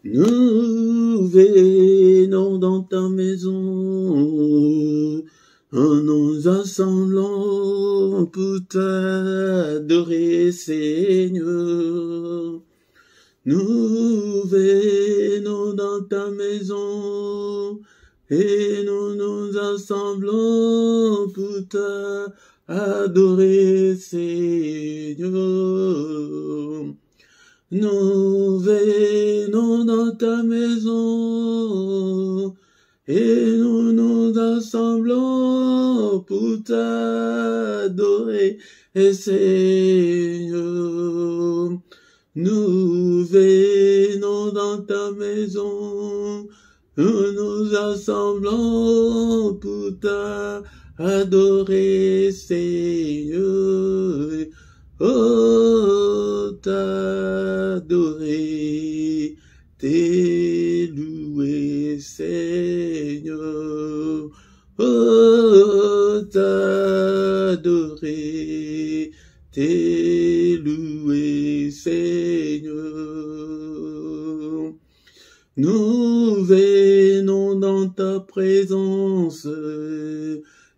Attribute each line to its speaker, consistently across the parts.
Speaker 1: Nous venons dans ta maison, en nous assemblant pour t'adorer, Seigneur. Nous venons dans ta maison, et nous nous assemblons pour t'adorer, Seigneur. Nous venons dans ta maison, et nous nous assemblons pour t'adorer, Seigneur. Nous venons dans ta maison, nous nous assemblons pour t'adorer, Seigneur. Oh, t'adorer, t'élouer, Seigneur. Oh, t'adorer, t'élouer, Seigneur. Nous venons dans ta présence,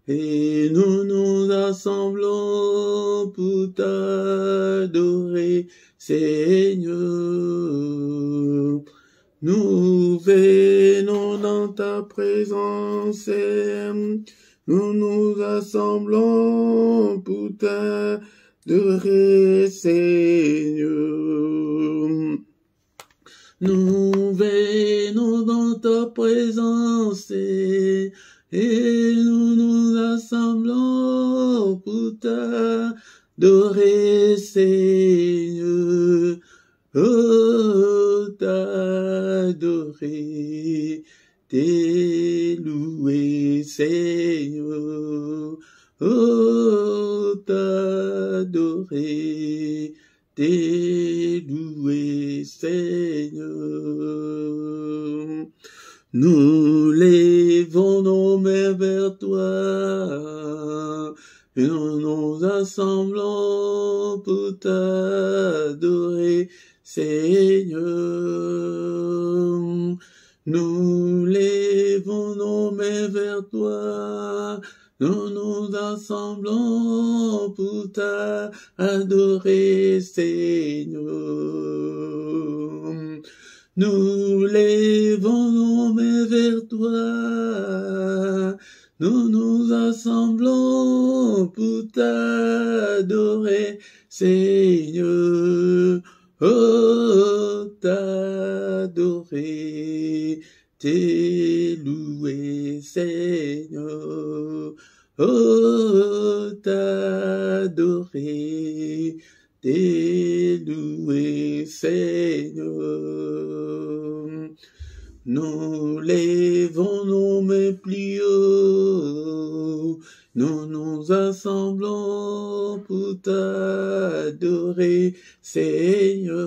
Speaker 1: et nous nous assemblons pour t'adorer, Seigneur. Nous venons dans ta présence, nous nous assemblons pour t'adorer, Seigneur. Nous venons dans ta présence, et nous nous assemblons pour t'adorer, Seigneur. Oh, t'adorer, t'élouer, Seigneur. Oh, t'adorer, t'élouer, Seigneur. Nous levons nos mains vers toi, et nous nous assemblons pour t'adorer, Seigneur. Nous levons nos mains vers toi, nous nous assemblons pour t'adorer, Seigneur. Nous levons nos mains vers toi, nous nous assemblons pour t'adorer, Seigneur. Oh, t'adorer, t'élouer, Seigneur. Oh, t'adorer, t'élouer, Seigneur. Nous levons nos mains plus haut, nous nous assemblons pour t'adorer, Seigneur.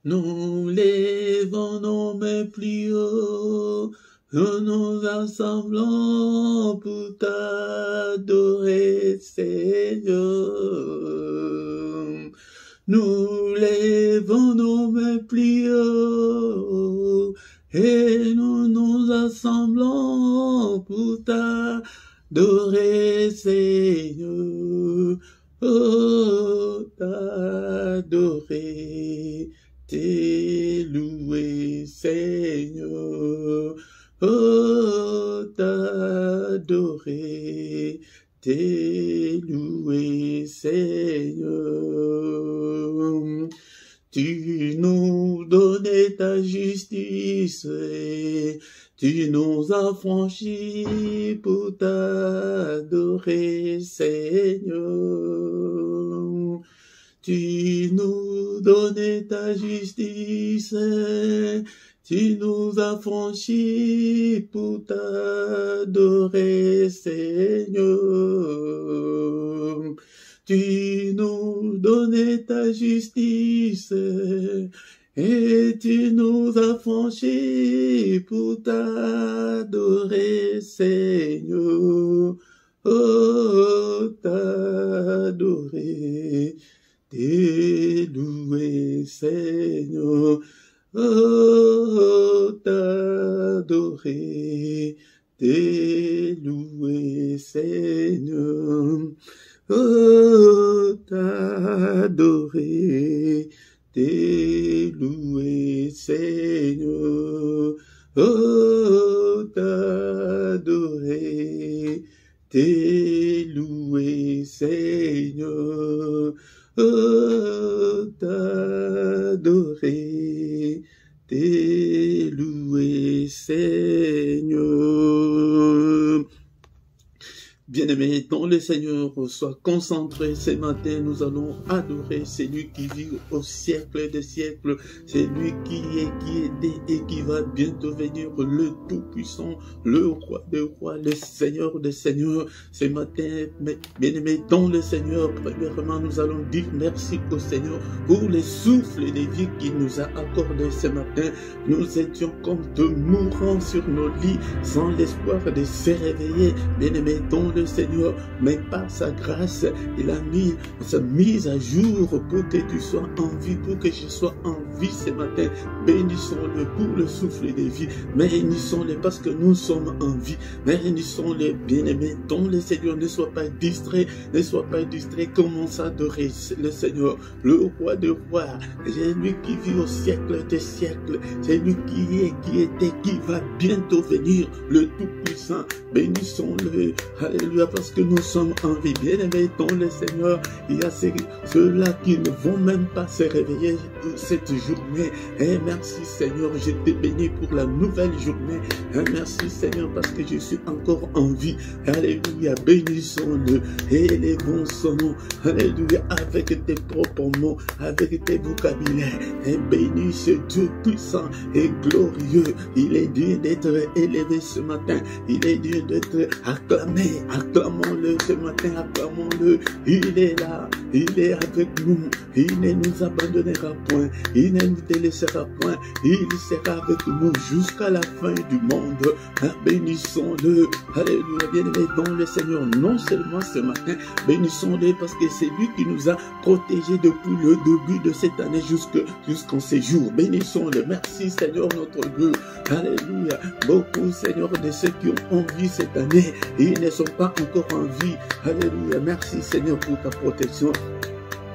Speaker 1: Nous levons nos mains plus haut, nous nous assemblons pour t'adorer, Seigneur. Nous levons nos mains plus haut, et nous nous assemblons pour t'adorer, Seigneur. Oh, t'adorer, t'élouer, Seigneur. Oh, t'adorer, t'élouer, Seigneur. Tu nous donnais ta justice, tu nous as franchis pour t'adorer, Seigneur. Tu nous donnais ta justice, tu nous as franchis pour t'adorer, Seigneur. Tu nous donnais ta justice, et tu nous as franchis pour t'adorer, Seigneur. Oh, t'adorer, t'élouer, Seigneur. Oh, t'adorer, t'élouer, Seigneur. Oh, t'adorer, t'élouer, Seigneur. Oh, t'adorer, t'élouer, Seigneur. Oh, t'adorer, t'élouer, Seigneur. Bien-aimés, dans le Seigneur, sois concentré ce matin, nous allons adorer celui qui vit au siècle des siècles, celui qui était et qui va bientôt venir, le Tout-Puissant, le Roi des rois, le Seigneur des seigneurs. Ce matin, bien-aimés, dans le Seigneur, premièrement, nous allons dire merci au Seigneur pour les souffles de vie qu'il nous a accordés ce matin. Nous étions comme de mourants sur nos lits, sans l'espoir de se réveiller, bien-aimés, dans le Seigneur, mais par sa grâce, il a mis sa mise à jour pour que tu sois en vie, pour que je sois en vie ce matin. Bénissons-le pour le souffle de vie, bénissons-le parce que nous sommes en vie, bénissons-le, bien-aimés, dont le Seigneur. Ne sois pas distrait, ne sois pas distrait, commence à adorer le Seigneur, le Roi des rois, c'est lui qui vit au siècle des siècles, c'est lui qui est, qui était, qui va bientôt venir, le Tout-Puissant. Bénissons-le, alléluia, parce que nous sommes en vie. Bien-aimés dans le Seigneur, il y a ceux-là qui ne vont même pas se réveiller cette journée. Et merci Seigneur, je te bénis pour la nouvelle journée. Et merci Seigneur, parce que je suis encore en vie. Alléluia, bénissons-le, élevons son nom. Alléluia, avec tes propres mots, avec tes vocabulaires. Et bénis ce Dieu puissant et glorieux. Il est digne d'être élevé ce matin. Il est digne d'être acclamé. Acclamons-le ce matin, acclamons-le. Il est là, il est avec nous. Il ne nous abandonnera point. Il ne nous délaissera point. Il sera avec nous jusqu'à la fin du monde. Bénissons-le. Alléluia, bien-aimé dans le Seigneur. Non seulement ce matin, bénissons-le parce que c'est lui qui nous a protégés depuis le début de cette année jusqu'en ces jours. Bénissons-le. Merci Seigneur notre Dieu. Alléluia. Beaucoup Seigneur de ceux qui ont envie cette année, ils ne sont pas encore en vie. Alléluia. Merci Seigneur pour ta protection.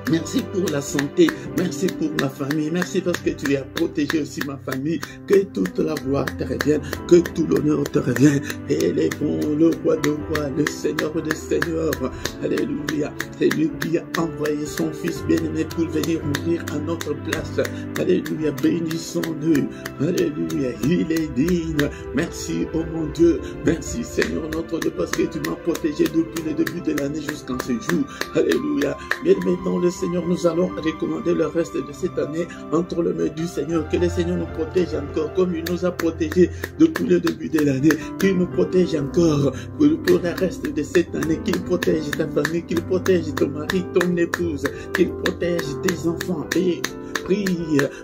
Speaker 1: Merci pour la santé, merci pour ma famille, merci parce que tu as protégé aussi ma famille. Que toute la gloire te revienne, que tout l'honneur te revienne. Élevons le Roi de rois, le Seigneur des seigneurs. Alléluia. C'est lui qui a envoyé son Fils bien-aimé pour venir mourir à notre place. Alléluia. Bénissons-le. Alléluia. Il est digne. Merci, oh mon Dieu. Merci Seigneur notre Dieu parce que tu m'as protégé depuis le début de l'année jusqu'en ce jour. Alléluia. Bien-aimé dans le Seigneur, nous allons recommander le reste de cette année entre les mains du Seigneur. Que le Seigneur nous protège encore comme il nous a protégés depuis le début de l'année. Qu'il nous protège encore pour le reste de cette année. Qu'il protège ta famille, qu'il protège ton mari, ton épouse, qu'il protège tes enfants. Et prie,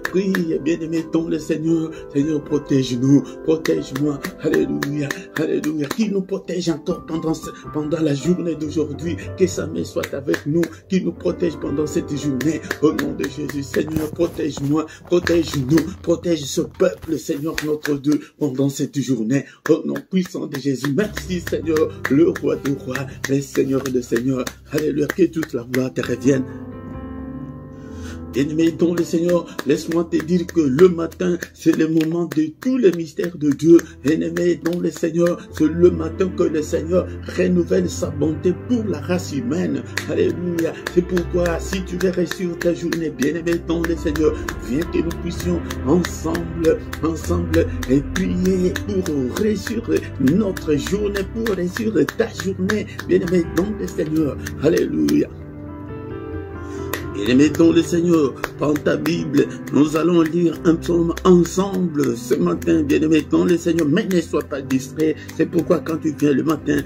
Speaker 1: prie, bien-aimé dans le Seigneur. Seigneur, protège-nous, protège-moi. Alléluia, alléluia. Qu'il nous protège encore pendant la journée d'aujourd'hui. Que sa main soit avec nous, qu'il nous protège pendant cette journée. Au nom de Jésus, Seigneur, protège-moi, protège-nous, protège ce peuple, Seigneur notre Dieu, pendant cette journée. Au nom puissant de Jésus, merci Seigneur, le Roi des rois, le Seigneur des seigneurs. Alléluia, que toute la gloire te revienne. Bien-aimé dans le Seigneur, laisse-moi te dire que le matin, c'est le moment de tous les mystères de Dieu. Bien-aimé dans le Seigneur, c'est le matin que le Seigneur renouvelle sa bonté pour la race humaine. Alléluia. C'est pourquoi, si tu veux réussir ta journée, bien-aimé dans le Seigneur, viens que nous puissions ensemble, et prier pour réussir notre journée, pour réussir ta journée, bien-aimé dans le Seigneur. Alléluia. Bien-aimé dans le Seigneur, prends ta Bible, nous allons lire un psaume ensemble ce matin, bien-aimé dans le Seigneur, mais ne sois pas distrait. C'est pourquoi quand tu viens le matin,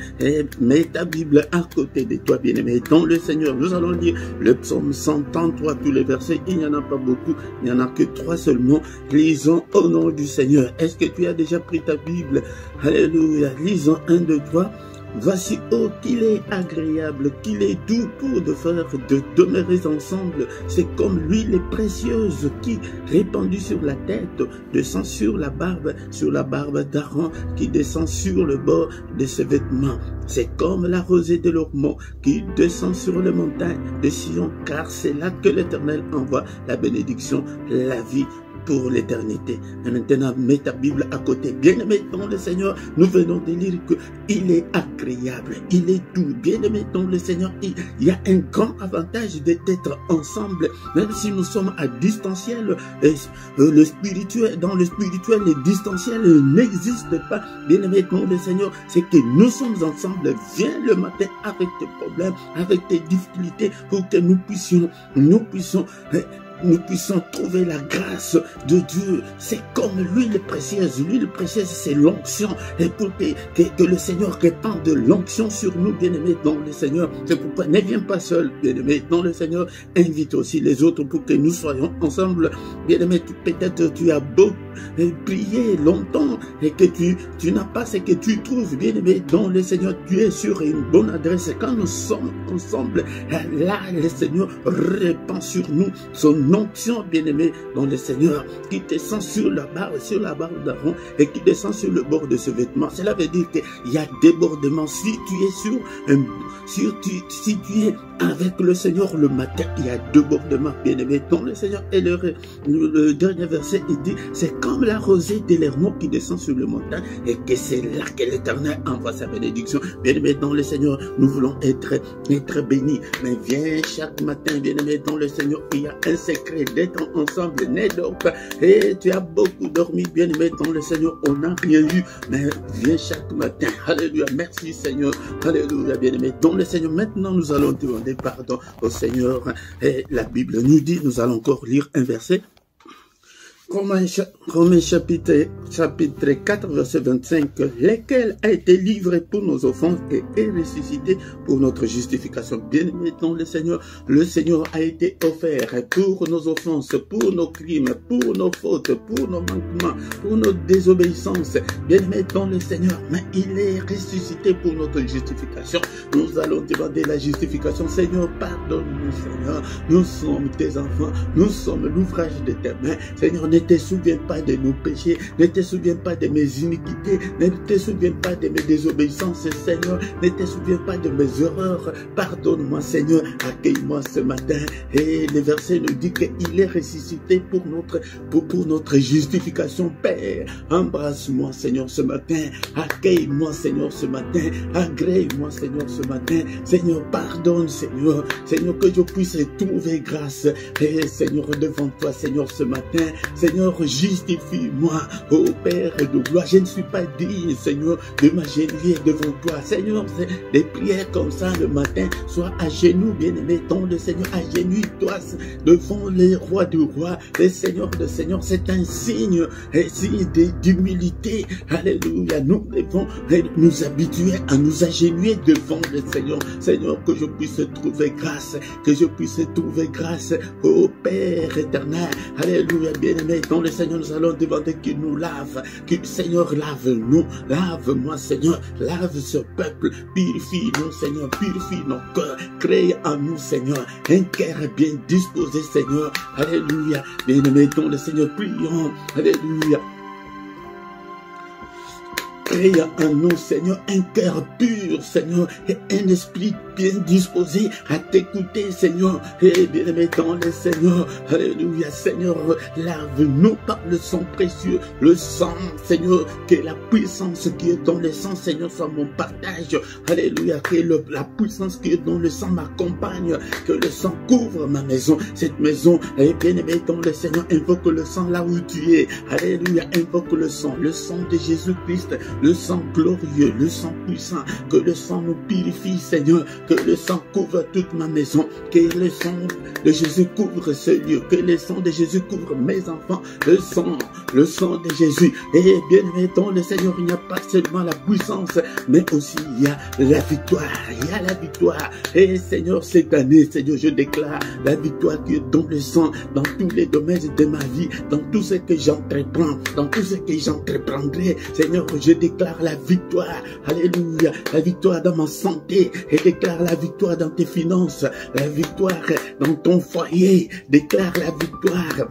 Speaker 1: mets ta Bible à côté de toi, bien-aimé dans le Seigneur. Nous allons lire le psaume 133, tous les versets, il n'y en a pas beaucoup, il n'y en a que 3 seulement. Lisons au nom du Seigneur. Est-ce que tu as déjà pris ta Bible? Alléluia, lisons 1, 2, 3. Voici, oh, qu'il est agréable, qu'il est doux pour de demeurer ensemble. C'est comme l'huile précieuse qui, répandue sur la tête, descend sur la barbe d'Aaron, qui descend sur le bord de ses vêtements. C'est comme la rosée de l'Ormont qui descend sur les montagnes de Sion, car c'est là que l'Éternel envoie la bénédiction, la vie pour l'éternité. Et maintenant, mets ta Bible à côté. Bien-aimé dans le Seigneur, nous venons de lire qu'il est agréable, il est doux. Bien-aimé dans le Seigneur, il y a un grand avantage d'être ensemble, même si nous sommes à distanciel. Le spirituel, dans le spirituel, le distanciel n'existe pas. Bien-aimé dans le Seigneur, c'est que nous sommes ensemble. Viens le matin avec tes problèmes, avec tes difficultés, pour que nous puissions trouver la grâce de Dieu. C'est comme l'huile précieuse. L'huile précieuse, c'est l'onction. Et pour que le Seigneur répande de l'onction sur nous, bien-aimés dans le Seigneur. C'est pourquoi ne viens pas seul, bien-aimé dans le Seigneur. Invite aussi les autres pour que nous soyons ensemble. Bien-aimé, peut-être tu as beau prier longtemps et que tu n'as pas ce que tu trouves, bien-aimé dans le Seigneur. Tu es sur une bonne adresse. Quand nous sommes ensemble, là, le Seigneur répand sur nous son onction, bien-aimé dans le Seigneur, qui descend sur la barbe d'Aaron et qui descend sur le bord de ce vêtement. Cela veut dire qu'il y a débordement. Si tu es avec le Seigneur le matin, il y a débordement, bien-aimé dans le Seigneur. Et le dernier verset, il dit, c'est comme la rosée de l'Hermon qui descend sur le montagne, et que c'est là que l'Éternel envoie sa bénédiction. Bien-aimé dans le Seigneur, nous voulons être bénis. Mais viens chaque matin, bien-aimé dans le Seigneur, il y a un secret d'être ensemble. Ne dors pas. Et tu as beaucoup dormi, bien-aimé dans le Seigneur, on n'a rien eu. Mais viens chaque matin. Alléluia. Merci Seigneur. Alléluia, bien-aimé dans le Seigneur. Maintenant, nous allons demander pardon au Seigneur. Et la Bible nous dit, nous allons encore lire un verset. Romains chapitre 4, verset 25, lequel a été livré pour nos offenses et est ressuscité pour notre justification. Bien-aimé dans le Seigneur a été offert pour nos offenses, pour nos crimes, pour nos fautes, pour nos manquements, pour nos désobéissances. Bien-aimé dans le Seigneur, mais il est ressuscité pour notre justification. Nous allons demander la justification. Seigneur, pardonne-nous, Seigneur. Nous sommes tes enfants, nous sommes l'ouvrage de tes mains. Seigneur, ne te souviens pas de nos péchés, ne te souviens pas de mes iniquités, ne te souviens pas de mes désobéissances, Seigneur, ne te souviens pas de mes erreurs. Pardonne-moi, Seigneur, accueille-moi ce matin. Et le verset nous dit qu'il est ressuscité pour notre justification. Père, embrasse-moi, Seigneur, ce matin. Accueille-moi, Seigneur, ce matin. Agrée-moi, Seigneur, ce matin. Seigneur, pardonne, Seigneur. Seigneur, que je puisse trouver grâce. Et Seigneur, devant toi, Seigneur, ce matin. Seigneur, justifie-moi, ô Père de gloire. Je ne suis pas digne, Seigneur, de m'agenouiller devant toi. Seigneur, des prières comme ça le matin, sois à genoux, bien-aimé, dans le Seigneur. Agenouille-toi devant les rois du roi, les seigneurs de seigneurs. C'est un signe d'humilité. Alléluia. Nous devons nous habituer à nous agenouiller devant le Seigneur. Seigneur, que je puisse trouver grâce, que je puisse trouver grâce, ô Père éternel. Alléluia, bien-aimé, dans le Seigneur, nous allons demander qu'il nous lave, que Seigneur, lave-nous, lave-moi, Seigneur, lave ce peuple, purifie-nous, Seigneur, purifie nos cœurs, crée en nous, Seigneur, un cœur bien disposé, Seigneur. Alléluia, bien-aimé, dans le Seigneur, prions, alléluia. Crée en nous, Seigneur, un cœur pur, Seigneur, et un esprit bien disposé à t'écouter, Seigneur. Et bien-aimé dans le Seigneur, alléluia, Seigneur, lave-nous par le sang précieux, le sang, Seigneur, que la puissance qui est dans le sang, Seigneur, soit mon partage. Alléluia, que la puissance qui est dans le sang m'accompagne, que le sang couvre ma maison, cette maison. Et bien-aimé dans le Seigneur, invoque le sang là où tu es. Alléluia, invoque le sang de Jésus-Christ, le sang glorieux, le sang puissant, que le sang nous purifie, Seigneur. que le sang couvre toute ma maison, que le sang de Jésus couvre ce lieu, que le sang de Jésus couvre mes enfants, le sang de Jésus. Et bien aimé dans le Seigneur, il n'y a pas seulement la puissance, mais aussi il y a la victoire, il y a la victoire. Et Seigneur, cette année, Seigneur, je déclare la victoire qui est dans le sang, dans tous les domaines de ma vie, dans tout ce que j'entreprends, dans tout ce que j'entreprendrai. Seigneur, je déclare la victoire, alléluia, la victoire dans ma santé, et déclare la victoire dans tes finances, la victoire dans ton foyer, déclare la victoire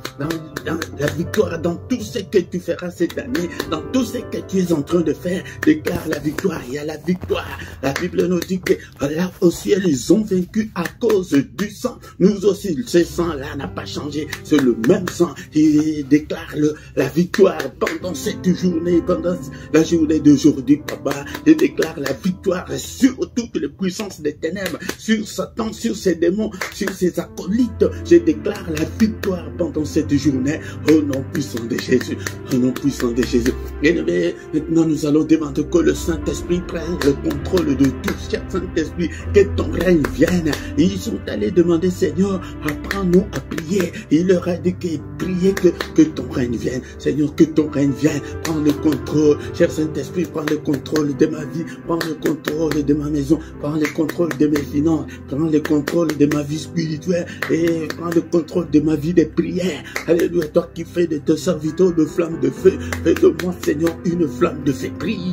Speaker 1: la victoire dans tout ce que tu feras cette année, dans tout ce que tu es en train de faire, déclare la victoire. Il y a la victoire. La Bible nous dit que là au ciel, ils ont vaincu à cause du sang. Nous aussi, ce sang-là n'a pas changé. C'est le même sang. Il déclare la victoire pendant cette journée, pendant la journée d'aujourd'hui, papa. Il déclare la victoire sur toutes les puissances des ténèbres, sur Satan, sur ses démons, sur ses acolytes. Je déclare la victoire pendant cette journée. Au nom puissant de Jésus. Au nom puissant de Jésus. Et maintenant, nous allons demander que le Saint-Esprit prenne le contrôle de tout. Cher Saint-Esprit, que ton règne vienne. Ils sont allés demander, Seigneur, apprends-nous à prier. Il leur a dit que prier que ton règne vienne. Seigneur, que ton règne vienne. Prends le contrôle. Cher Saint-Esprit, prends le contrôle de ma vie. Prends le contrôle de ma maison. Prends le contrôle de mes finances. Prends le contrôle de ma vie spirituelle. Et prends le contrôle de ma vie de prière. Alléluia, toi qui fais de tes serviteurs de flammes de feu. Fais de moi, Seigneur, une flamme de feu. Prie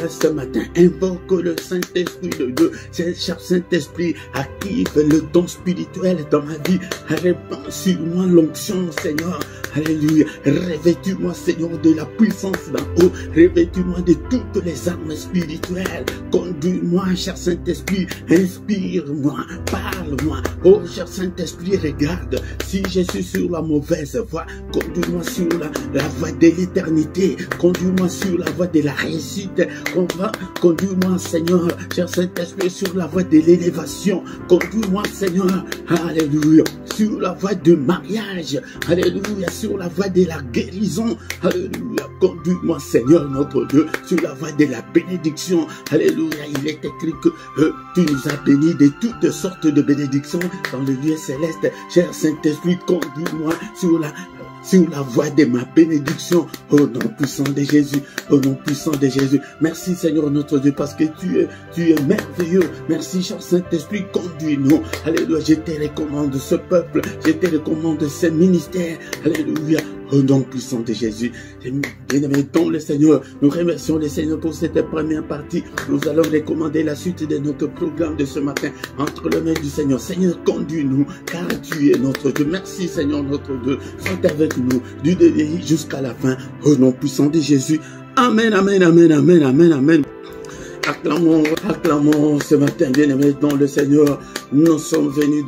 Speaker 1: ce matin. Invoque le Saint-Esprit de Dieu. Cher Saint-Esprit, active le don spirituel dans ma vie. Répands sur moi l'onction, Seigneur. Alléluia. Revêtis-moi, Seigneur, de la puissance d'en haut. Revêtis-moi de toutes les armes spirituelles. Conduis-moi, cher Saint-Esprit. Inspire-moi. Parle-moi. Oh, cher Saint-Esprit, regarde. Si je suis sur la mauvaise voie, conduis-moi sur la voie de l'éternité. Conduis-moi sur la voie de la réussite. Conduis-moi, Seigneur, cher Saint-Esprit, sur la voie de l'élévation. Conduis-moi, Seigneur, alléluia, sur la voie du mariage. Alléluia, sur la voie de la guérison. Alléluia, conduis-moi, Seigneur, notre Dieu, sur la voie de la bénédiction. Alléluia, il est écrit que tu nous as bénis de toutes sortes de bénédictions dans le lieu céleste. Cher Saint-Esprit, conduis-moi sur la voie de ma bénédiction, au nom puissant de Jésus, au nom puissant de Jésus. Merci Seigneur notre Dieu, parce que tu es merveilleux. Merci cher Saint-Esprit, conduis-nous. Alléluia, je te recommande ce peuple, je te recommande ce ministère. Alléluia, au nom puissant de Jésus. Bien-aimés dans le Seigneur, nous remercions le Seigneur pour cette première partie. Nous allons recommander la suite de notre programme de ce matin entre les mains du Seigneur. Seigneur, conduis-nous, car tu es notre Dieu. Merci Seigneur notre Dieu. Sois avec nous du début jusqu'à la fin. Au nom puissant de Jésus. Amen, amen, amen, amen, amen, amen. Acclamons ce matin, bien-aimés dans le Seigneur. Nous sommes venus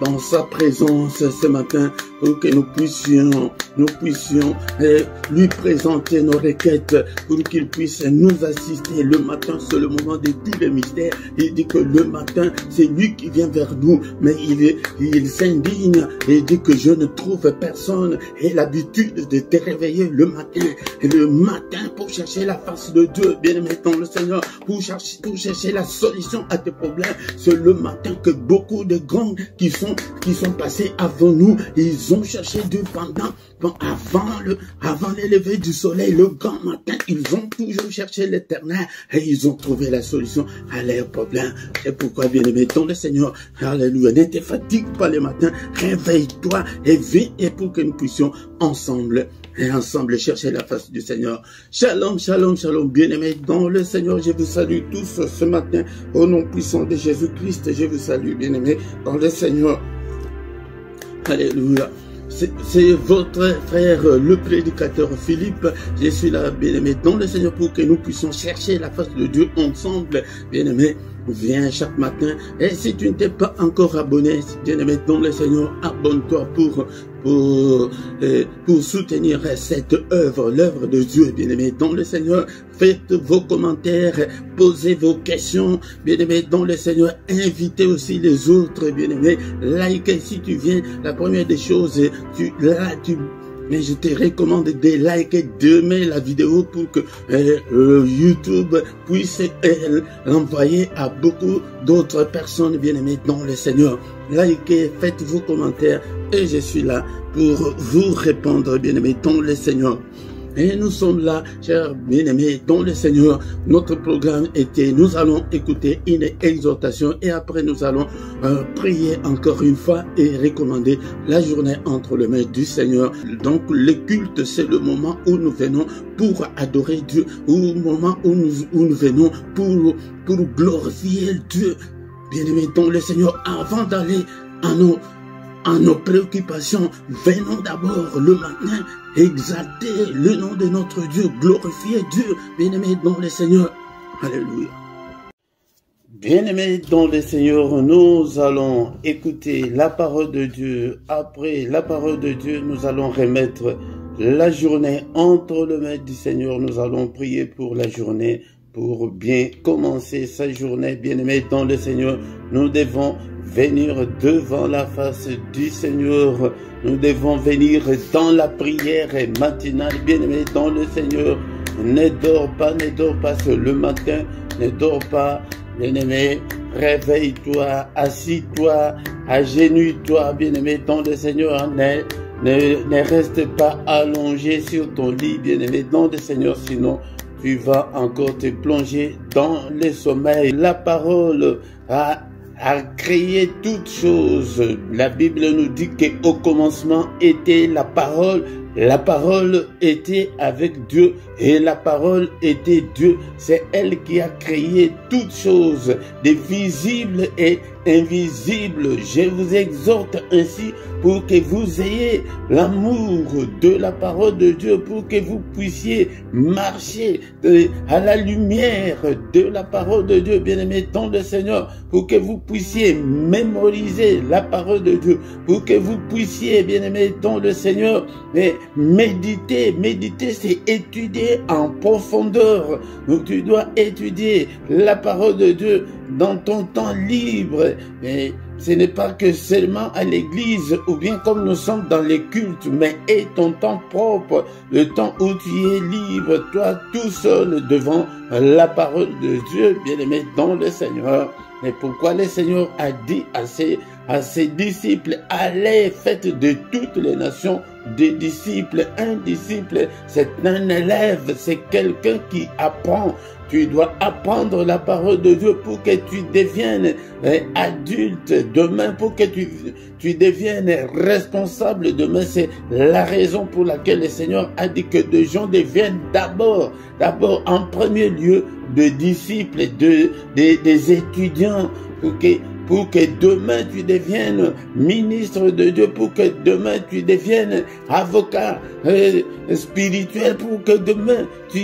Speaker 1: dans sa présence ce matin pour que nous puissions lui présenter nos requêtes, pour qu'il puisse nous assister. Le matin, c'est le moment de tous les mystères. Il dit que le matin, c'est lui qui vient vers nous, mais il s'indigne et dit que je ne trouve personne. Et l'habitude de te réveiller le matin, pour chercher la face de Dieu, bien-aimé dans le Seigneur, pour chercher la solution à tes problèmes. C'est le matin que beaucoup de grands qui sont passés avant nous, ils ont cherché Dieu avant le lever du soleil, le grand matin, ils ont toujours cherché l'Éternel et ils ont trouvé la solution à leurs problèmes. C'est pourquoi, bien-aimé dans le Seigneur, alléluia, ne te fatigue pas le matin, réveille-toi et viens, et pour que nous puissions ensemble chercher la face du Seigneur. Shalom, shalom, shalom, bien-aimés dans le Seigneur, je vous salue tous ce matin, au nom puissant de Jésus-Christ, je vous salue, bien-aimés dans le Seigneur. Alléluia. C'est votre frère, le prédicateur Philippe. Je suis là, bien-aimé, dans le Seigneur, pour que nous puissions chercher la face de Dieu ensemble, bien-aimé. Viens chaque matin. Et si tu ne t'es pas encore abonné, bien-aimé dans le Seigneur, abonne-toi pour soutenir cette œuvre, l'œuvre de Dieu, bien-aimé dans le Seigneur. Faites vos commentaires, posez vos questions, bien-aimé dans le Seigneur. Invitez aussi les autres, bien-aimé. Like si tu viens. La première des choses, mais je te recommande de liker demain la vidéo pour que YouTube puisse l'envoyer à beaucoup d'autres personnes bien-aimées dans le Seigneur. Likez, faites vos commentaires et je suis là pour vous répondre, bien-aimés dans le Seigneur. Et nous sommes là, chers bien-aimés, dans le Seigneur. Notre programme était, nous allons écouter une exhortation et après nous allons prier encore une fois et recommander la journée entre les mains du Seigneur. Donc le culte, c'est le moment où nous venons pour adorer Dieu, ou le moment où nous venons pour glorifier Dieu. Bien-aimés dans le Seigneur, avant d'aller à nos préoccupations, venons d'abord le matin exalter le nom de notre Dieu, glorifier Dieu, bien-aimés dans le Seigneur. Alléluia. Bien-aimés dans le Seigneur, nous allons écouter la parole de Dieu. Après la parole de Dieu, nous allons remettre la journée entre les mains du Seigneur. Nous allons prier pour la journée, pour bien commencer sa journée. Bien-aimés dans le Seigneur, nous devons venir devant la face du Seigneur. Nous devons venir dans la prière matinale. Bien-aimés dans le Seigneur, ne dors pas sur le matin, ne dors pas. Bien-aimé, réveille-toi, assis-toi, agenouille-toi, bien-aimé dans le Seigneur. Ne reste pas allongé sur ton lit, bien-aimé dans le Seigneur, sinon tu vas encore te plonger dans le sommeil. La parole a créé toutes choses. La Bible nous dit qu'au commencement était la parole était avec Dieu et la parole était Dieu. C'est elle qui a créé toutes choses, des visibles et invisibles. Je vous exhorte ainsi pour que vous ayez l'amour de la parole de Dieu, pour que vous puissiez marcher à la lumière de la parole de Dieu, bien-aimés dans le Seigneur, pour que vous puissiez mémoriser la parole de Dieu, pour que vous puissiez, bien-aimés dans le Seigneur, méditer, c'est étudier en profondeur. Donc tu dois étudier la parole de Dieu dans ton temps libre. Et ce n'est pas que seulement à l'église ou bien comme nous sommes dans les cultes, mais et ton temps propre, le temps où tu es libre, toi tout seul devant la parole de Dieu, bien-aimé dans le Seigneur. Et pourquoi le Seigneur a dit à ses disciples, allez, faites de toutes les nations des disciples. Un disciple, c'est un élève, c'est quelqu'un qui apprend. Tu dois apprendre la parole de Dieu pour que tu deviennes adulte demain, pour que tu deviennes responsable demain. C'est la raison pour laquelle le Seigneur a dit que des gens deviennent d'abord en premier lieu de disciples, des étudiants, pour que demain tu deviennes ministre de Dieu, pour que demain tu deviennes avocat spirituel, pour que demain tu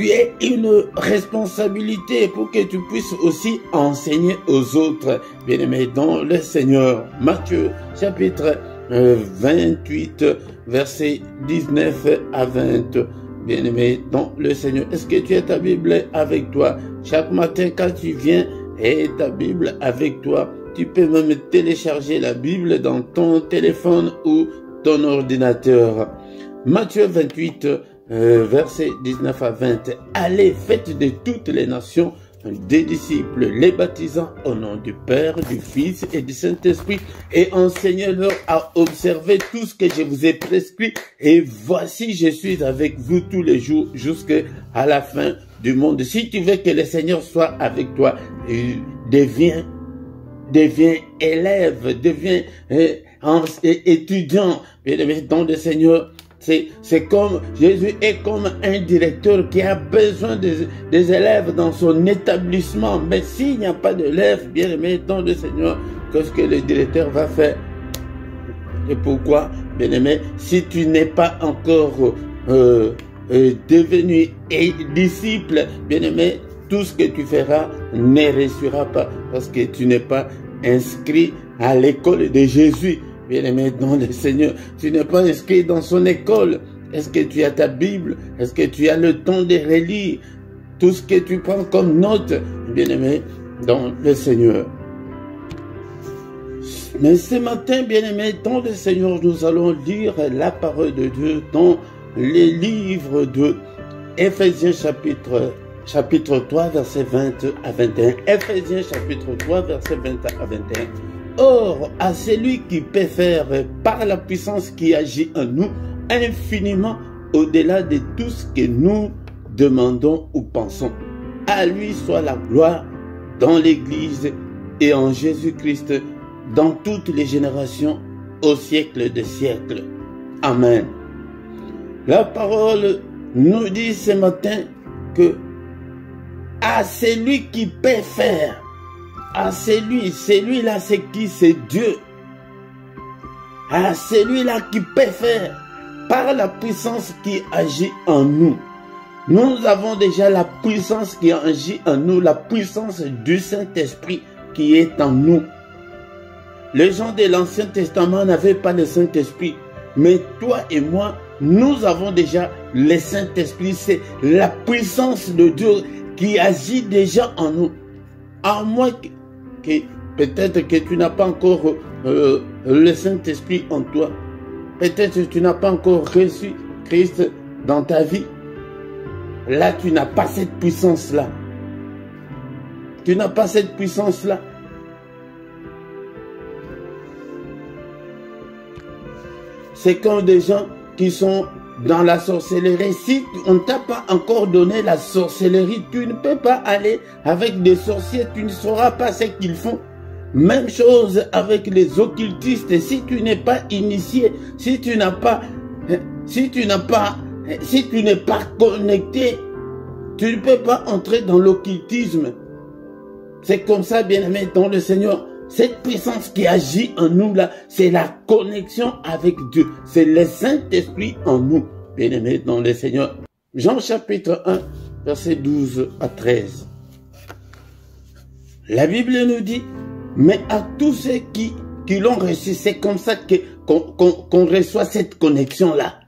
Speaker 1: aies une responsabilité, pour que tu puisses aussi enseigner aux autres, bien-aimés dans le Seigneur. Matthieu chapitre 28 verset 19 à 20. Bien-aimé dans le Seigneur, est-ce que tu as ta Bible avec toi? Chaque matin quand tu viens, et ta Bible avec toi. Tu peux même télécharger la Bible dans ton téléphone ou ton ordinateur. Matthieu 28, versets 19 à 20. Allez, faites de toutes les nations des disciples, les baptisant au nom du Père, du Fils et du Saint-Esprit, et enseignez-leur à observer tout ce que je vous ai prescrit. Et voici, je suis avec vous tous les jours jusqu'à la fin du monde. Si tu veux que le Seigneur soit avec toi, deviens élève, deviens étudiant, dans le Seigneur. C'est comme, Jésus est comme un directeur qui a besoin des élèves dans son établissement. Mais s'il n'y a pas d'élèves, bien aimé dans le Seigneur, qu'est-ce que le directeur va faire? Et pourquoi, bien aimé, si tu n'es pas encore devenu disciple, bien aimé, tout ce que tu feras ne réussira pas parce que tu n'es pas inscrit à l'école de Jésus. Bien-aimé dans le Seigneur, tu n'es pas inscrit dans son école. Est-ce que tu as ta Bible? Est-ce que tu as le temps de relire tout ce que tu prends comme note, bien-aimé dans le Seigneur? Mais ce matin, bien-aimés, dans le Seigneur, nous allons lire la parole de Dieu dans les livres de Éphésiens chapitre 3, verset 20 à 21. Éphésiens chapitre 3, verset 20 à 21. Or, à celui qui peut faire par la puissance qui agit en nous, infiniment au-delà de tout ce que nous demandons ou pensons. À lui soit la gloire dans l'Église et en Jésus-Christ, dans toutes les générations, au siècle des siècles. Amen. La parole nous dit ce matin que à celui qui peut faire, à celui-là c'est qui? C'est Dieu. À celui-là qui peut faire par la puissance qui agit en nous. Nous avons déjà la puissance qui agit en nous, la puissance du Saint-Esprit qui est en nous. Les gens de l'Ancien Testament n'avaient pas le Saint-Esprit, mais toi et moi, nous avons déjà le Saint-Esprit. C'est la puissance de Dieu qui agit déjà en nous. À moins que peut-être que tu n'as pas encore le Saint-Esprit en toi. Peut-être que tu n'as pas encore reçu Christ dans ta vie. Là, tu n'as pas cette puissance-là. Tu n'as pas cette puissance-là. C'est comme des gens qui sont dans la sorcellerie. Si on ne t'a pas encore donné la sorcellerie, tu ne peux pas aller avec des sorciers. Tu ne sauras pas ce qu'ils font. Même chose avec les occultistes. Si tu n'es pas initié, si tu n'es pas connecté, tu ne peux pas entrer dans l'occultisme. C'est comme ça, bien-aimé, dans le Seigneur. Cette puissance qui agit en nous, là, c'est la connexion avec Dieu. C'est le Saint-Esprit en nous, bien-aimé, dans le Seigneur. Jean chapitre 1, verset 12 à 13. La Bible nous dit, mais à tous ceux qui l'ont reçu, c'est comme ça qu'on reçoit cette connexion-là.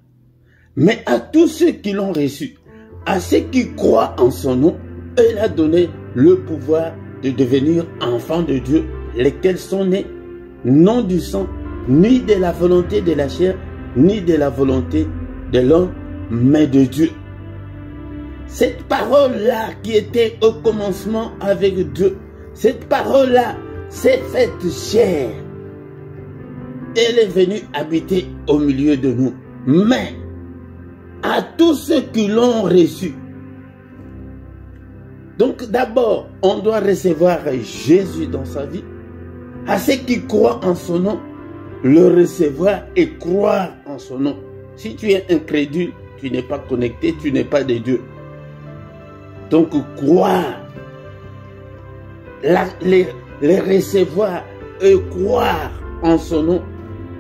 Speaker 1: Mais à tous ceux qui l'ont reçu, à ceux qui croient en son nom, il a donné le pouvoir de devenir enfants de Dieu, lesquels sont nés non du sang, ni de la volonté de la chair, ni de la volonté de l'homme, mais de Dieu. Cette parole-là qui était au commencement avec Dieu, cette parole-là s'est faite chair. Elle est venue habiter au milieu de nous. Mais à tous ceux qui l'ont reçu. Donc d'abord, on doit recevoir Jésus dans sa vie. À ceux qui croient en son nom, le recevoir et croire en son nom. Si tu es incrédule, tu n'es pas connecté, tu n'es pas de Dieu. Donc croire, les recevoir et croire en son nom,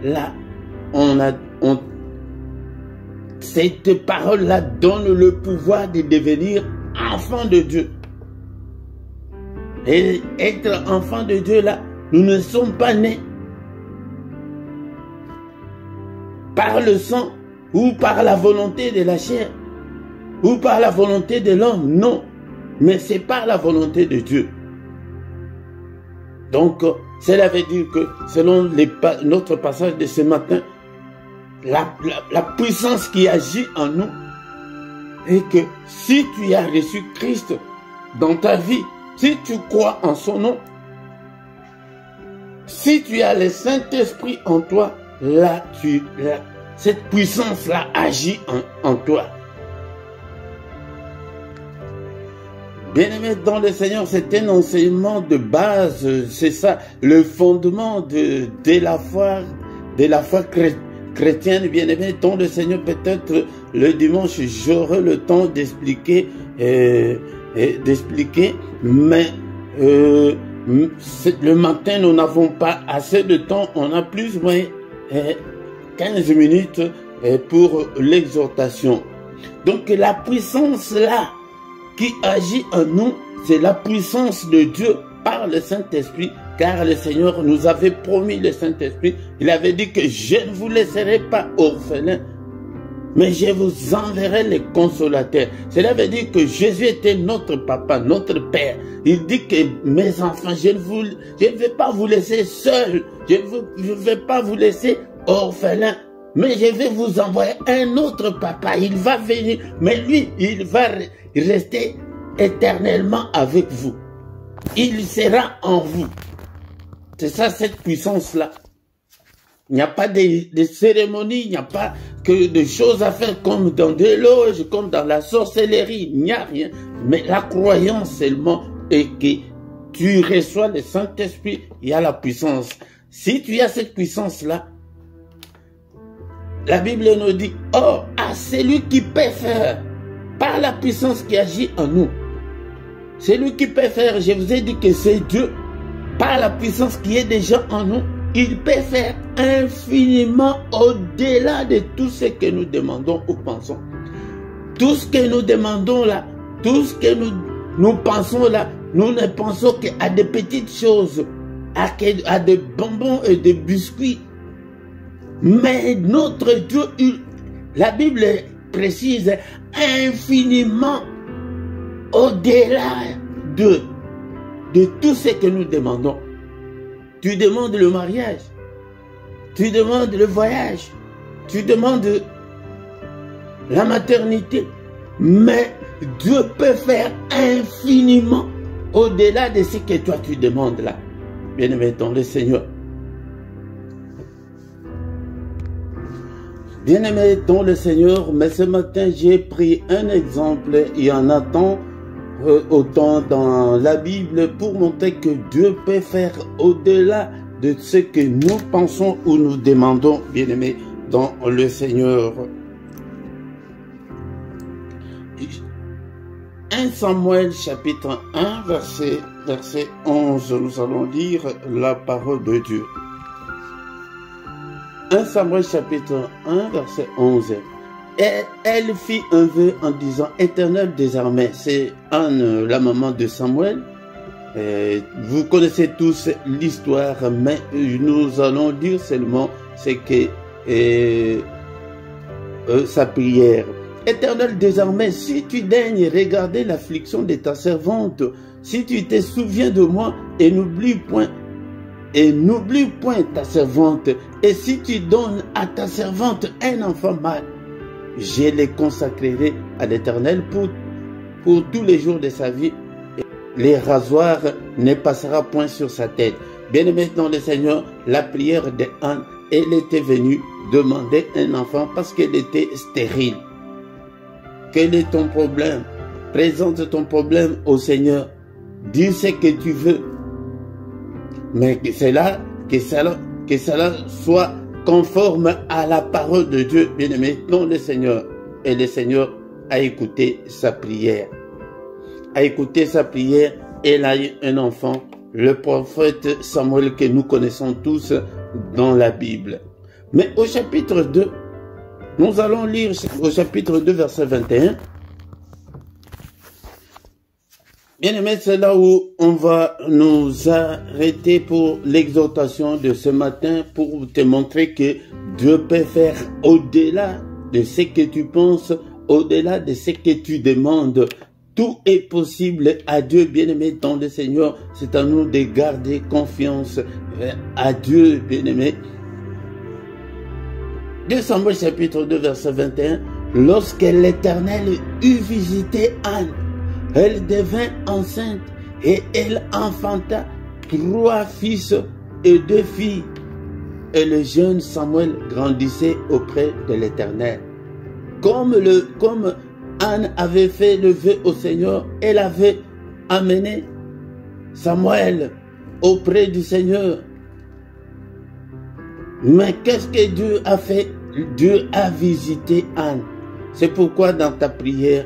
Speaker 1: là, cette parole-là donne le pouvoir de devenir enfant de Dieu. Et être enfant de Dieu, là, nous ne sommes pas nés par le sang ou par la volonté de la chair ou par la volonté de l'homme. Non, mais c'est par la volonté de Dieu. Donc, cela veut dire que selon notre passage de ce matin, la puissance qui agit en nous est que si tu as reçu Christ dans ta vie, si tu crois en son nom, si tu as le Saint-Esprit en toi, là, cette puissance-là agit en toi. Bien-aimé dans le Seigneur, c'est un enseignement de base, c'est ça, le fondement de la foi chrétienne. Bien-aimé dans le Seigneur, peut-être le dimanche, j'aurai le temps d'expliquer, mais le matin, nous n'avons pas assez de temps, on a plus ou moins 15 minutes pour l'exhortation. Donc la puissance là, qui agit en nous, c'est la puissance de Dieu par le Saint-Esprit, car le Seigneur nous avait promis le Saint-Esprit. Il avait dit que je ne vous laisserai pas orphelins, mais je vous enverrai les consolateurs. Cela veut dire que Jésus était notre papa, notre père. Il dit que mes enfants, je ne vais pas vous laisser seuls. Je ne vais pas vous laisser orphelins. Mais je vais vous envoyer un autre papa. Il va venir, mais lui, il va rester éternellement avec vous. Il sera en vous. C'est ça, cette puissance-là. Il n'y a pas de cérémonies, il n'y a pas que de choses à faire comme dans des loges, comme dans la sorcellerie. Il n'y a rien. Mais la croyance seulement est que tu reçois le Saint-Esprit, il y a la puissance. Si tu as cette puissance-là, la Bible nous dit, oh, à celui qui peut faire, par la puissance qui agit en nous. Celui qui peut faire, je vous ai dit que c'est Dieu, par la puissance qui est déjà en nous. Il peut faire infiniment au-delà de tout ce que nous demandons ou pensons. Tout ce que nous demandons là, tout ce que nous pensons là, nous ne pensons qu'à des petites choses, à des bonbons et des biscuits. Mais notre Dieu, la Bible précise, infiniment au-delà de tout ce que nous demandons. Tu demandes le mariage, tu demandes le voyage, tu demandes la maternité, mais Dieu peut faire infiniment au-delà de ce que toi tu demandes là. Bien-aimé dans le Seigneur. Bien-aimé dans le Seigneur, mais ce matin j'ai pris un exemple, il y en a tant autant dans la Bible pour montrer que Dieu peut faire au-delà de ce que nous pensons ou nous demandons, bien-aimés, dans le Seigneur. 1 Samuel chapitre 1 verset 11, nous allons lire la parole de Dieu. 1 Samuel chapitre 1 verset 11. Et elle fit un vœu en disant, Éternel des armées, c'est Anne, la maman de Samuel. Vous connaissez tous l'histoire, mais nous allons dire seulement ce que sa prière. Éternel des armées, si tu daignes regarder l'affliction de ta servante, si tu te souviens de moi et n'oublie point ta servante, et si tu donnes à ta servante un enfant mâle, je les consacrerai à l'Éternel pour tous les jours de sa vie. Les rasoirs ne passera point sur sa tête. Bien-aimé dans le Seigneur, la prière de Anne, elle était venue demander un enfant parce qu'elle était stérile. Quel est ton problème? Présente ton problème au Seigneur. Dis ce que tu veux. Mais que cela soit conforme à la parole de Dieu, bien-aimé, dans le Seigneur. Et le Seigneur a écouté sa prière. A écouté sa prière, elle a eu un enfant, le prophète Samuel que nous connaissons tous dans la Bible. Mais au chapitre 2, nous allons lire au chapitre 2, verset 21. Bien-aimé, c'est là où on va nous arrêter pour l'exhortation de ce matin pour te montrer que Dieu peut faire au-delà de ce que tu penses, au-delà de ce que tu demandes. Tout est possible à Dieu, bien-aimé, dans le Seigneur. C'est à nous de garder confiance à Dieu, bien-aimé. 2 Samuel chapitre 2, verset 21. Lorsque l'Éternel eut visité Anne, elle devint enceinte et elle enfanta 3 fils et 2 filles. Et le jeune Samuel grandissait auprès de l'Éternel. Comme Anne avait fait le vœu au Seigneur, elle avait amené Samuel auprès du Seigneur. Mais qu'est-ce que Dieu a fait? Dieu a visité Anne. C'est pourquoi dans ta prière,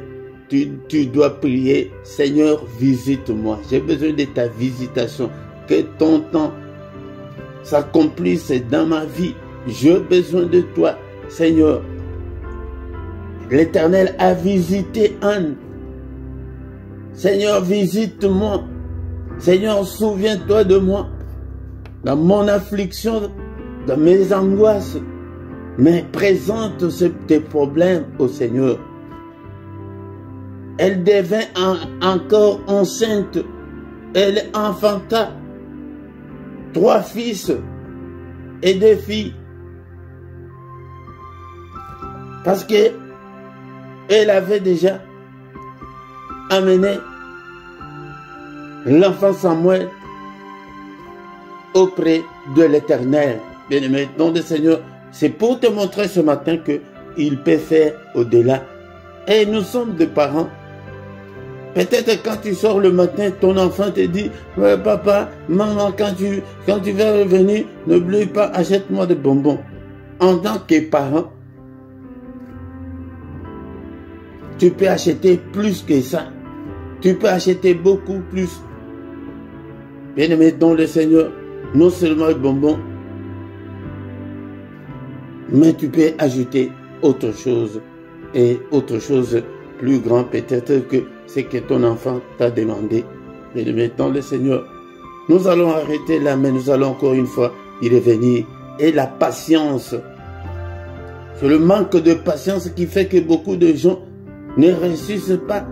Speaker 1: tu dois prier, Seigneur, visite-moi. J'ai besoin de ta visitation. Que ton temps s'accomplisse dans ma vie. J'ai besoin de toi, Seigneur. L'Éternel a visité Anne. Seigneur, visite-moi. Seigneur, souviens-toi de moi. Dans mon affliction, dans mes angoisses. mais présente tes problèmes au Seigneur. Elle devint encore enceinte. Elle enfanta 3 fils et 2 filles. Parce que elle avait déjà amené l'enfant Samuel auprès de l'Éternel. Bien-aimé, nom du Seigneur, c'est pour te montrer ce matin qu'il peut faire au-delà. Et nous sommes des parents. Peut-être quand tu sors le matin, ton enfant te dit, ouais, papa, maman, quand tu vas revenir, n'oublie pas, achète-moi des bonbons. En tant que parent, tu peux acheter plus que ça. Tu peux acheter beaucoup plus. Bien-aimé dans le Seigneur, non seulement les bonbons, mais tu peux ajouter autre chose. Et autre chose plus grand peut-être que ce que ton enfant t'a demandé. Bien-aimé dans le Seigneur, nous allons arrêter là, mais nous allons encore une fois y revenir. Et la patience. C'est le manque de patience qui fait que beaucoup de gens ne réussissent pas.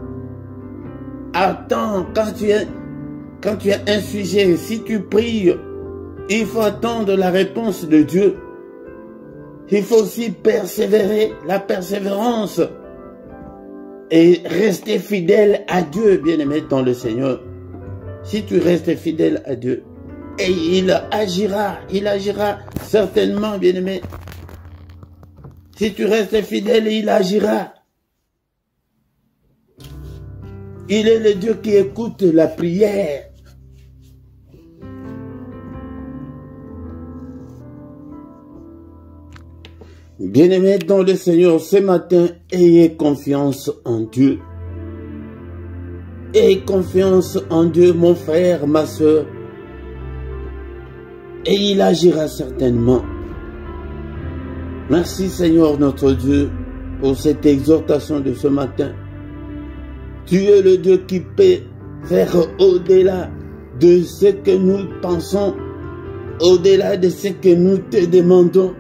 Speaker 1: Attends, quand tu as un sujet, si tu pries, il faut attendre la réponse de Dieu. Il faut aussi persévérer, la persévérance. Et rester fidèle à Dieu, bien-aimé dans le Seigneur. Si tu restes fidèle à Dieu, et il agira certainement, bien-aimé. Si tu restes fidèle, il agira. Il est le Dieu qui écoute la prière. Bien-aimés dans le Seigneur, ce matin, ayez confiance en Dieu. Ayez confiance en Dieu, mon frère, ma soeur. Et il agira certainement. Merci Seigneur notre Dieu pour cette exhortation de ce matin. Tu es le Dieu qui peut faire au-delà de ce que nous pensons, au-delà de ce que nous te demandons.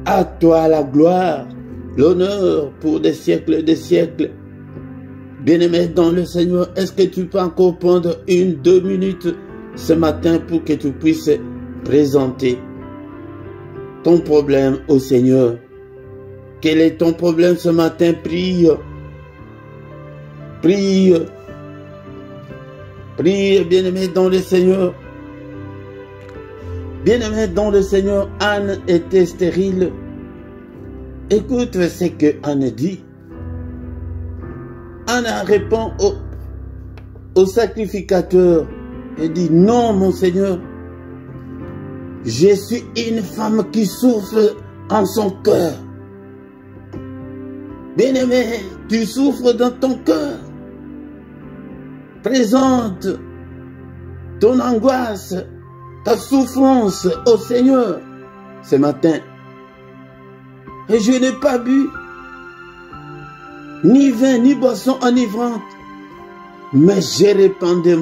Speaker 1: À toi la gloire, l'honneur pour des siècles et des siècles. Bien-aimé dans le Seigneur, est-ce que tu peux encore prendre 1-2 minutes ce matin pour que tu puisses présenter ton problème au Seigneur? Quel est ton problème ce matin? Prie. Prie. Prie, bien-aimé dans le Seigneur. Bien-aimé dans le Seigneur, Anne était stérile. Écoute ce que Anne dit. Anne répond au sacrificateur et dit, non mon Seigneur, je suis une femme qui souffre en son cœur. Bien-aimé, tu souffres dans ton cœur. Présente ton angoisse, ta souffrance au Seigneur ce matin. Et je n'ai pas bu ni vin ni boisson enivrante, mais j'ai répandu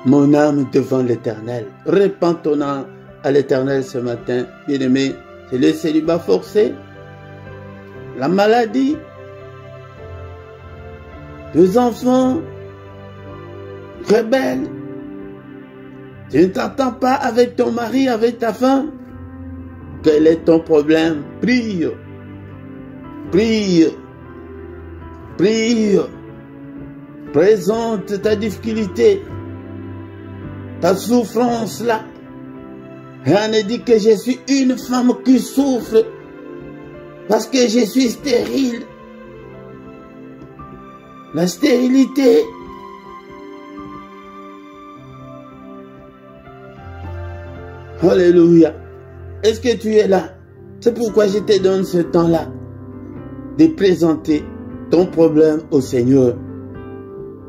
Speaker 1: mon âme devant l'Éternel. Répands ton âme à l'Éternel ce matin, bien-aimé. C'est le célibat forcé, la maladie, les enfants rebelles. Tu ne t'entends pas avec ton mari, avec ta femme. Quel est ton problème? Prie. Prie. Prie. Présente ta difficulté, ta souffrance là. Anne dit que je suis une femme qui souffre parce que je suis stérile. La stérilité. Alléluia. Est-ce que tu es là? C'est pourquoi je te donne ce temps-là de présenter ton problème au Seigneur.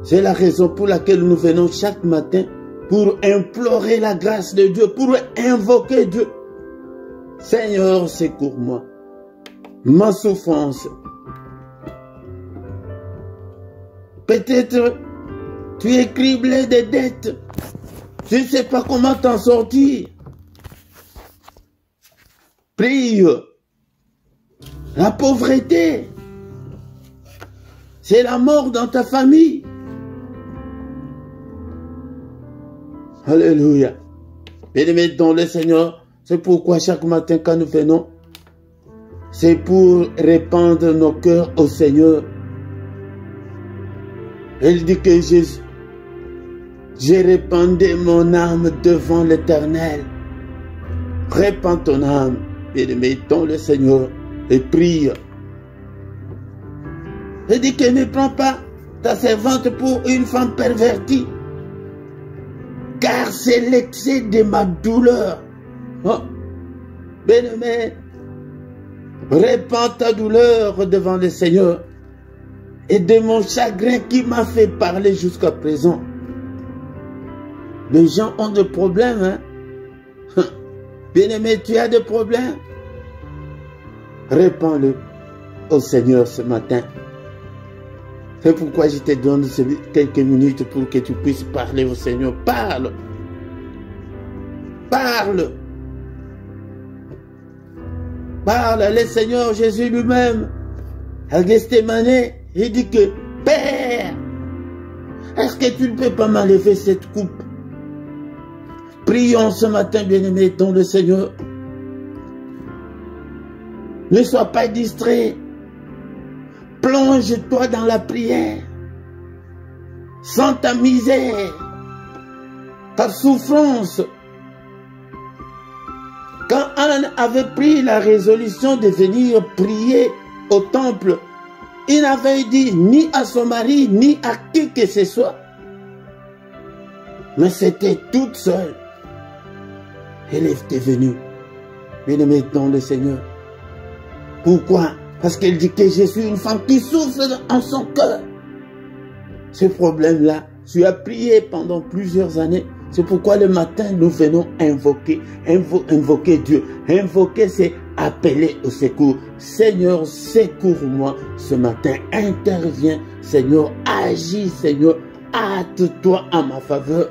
Speaker 1: C'est la raison pour laquelle nous venons chaque matin pour implorer la grâce de Dieu, pour invoquer Dieu. Seigneur, secours-moi. Ma souffrance. Peut-être tu es criblé de dettes. Tu ne sais pas comment t'en sortir. Prie. la pauvreté. C'est la mort dans ta famille. Alléluia. Bien-aimés dans le Seigneur, c'est pourquoi chaque matin quand nous venons, c'est pour répandre nos cœurs au Seigneur. Il dit que j'ai répandu mon âme devant l'Éternel. Répands ton âme, bien-aimé dans le Seigneur, et prie. Il dit que ne prends pas ta servante pour une femme pervertie, car c'est l'excès de ma douleur. Oh, bien-aimé, répands ta douleur devant le Seigneur et de mon chagrin qui m'a fait parler jusqu'à présent. Les gens ont des problèmes, hein? Bien-aimé, tu as des problèmes. Répands-le au Seigneur ce matin. C'est pourquoi je te donne quelques minutes pour que tu puisses parler au Seigneur. Parle. Parle. Parle. Le Seigneur Jésus lui-même, à Gethsémani, il dit que, Père, est-ce que tu ne peux pas m'enlever cette coupe? Prions ce matin, bien-aimé, dans le Seigneur. Ne sois pas distrait. Plonge-toi dans la prière. Sans ta misère, ta souffrance. Quand Anne avait pris la résolution de venir prier au temple, il n'avait dit ni à son mari, ni à qui que ce soit. Mais c'était toute seule. Elle était venue. Bien-aimée dans le Seigneur. Pourquoi? Parce qu'elle dit que je suis une femme qui souffre en son cœur. Ce problème-là, tu as prié pendant plusieurs années. C'est pourquoi le matin, nous venons invoquer Dieu. Invoquer, c'est appeler au secours. Seigneur, secours-moi ce matin. Interviens, Seigneur. Agis, Seigneur. Hâte-toi à ma faveur.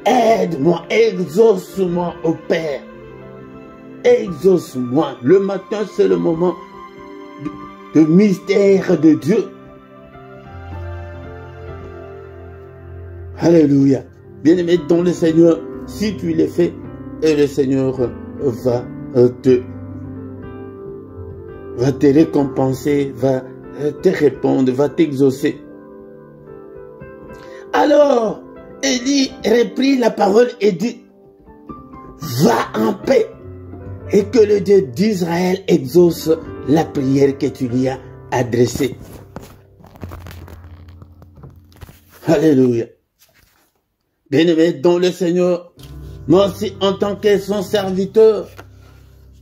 Speaker 1: Aide-moi, exauce-moi au Père. Exauce-moi. Le matin, c'est le moment de mystère de Dieu. Alléluia. Bien-aimé dans le Seigneur, si tu le fais, et le Seigneur va te récompenser, va te répondre, va t'exaucer. Alors, Élie reprit la parole et dit, va en paix et que le Dieu d'Israël exauce la prière que tu lui as adressée. Alléluia. Bien-aimé dans le Seigneur, moi aussi en tant que son serviteur,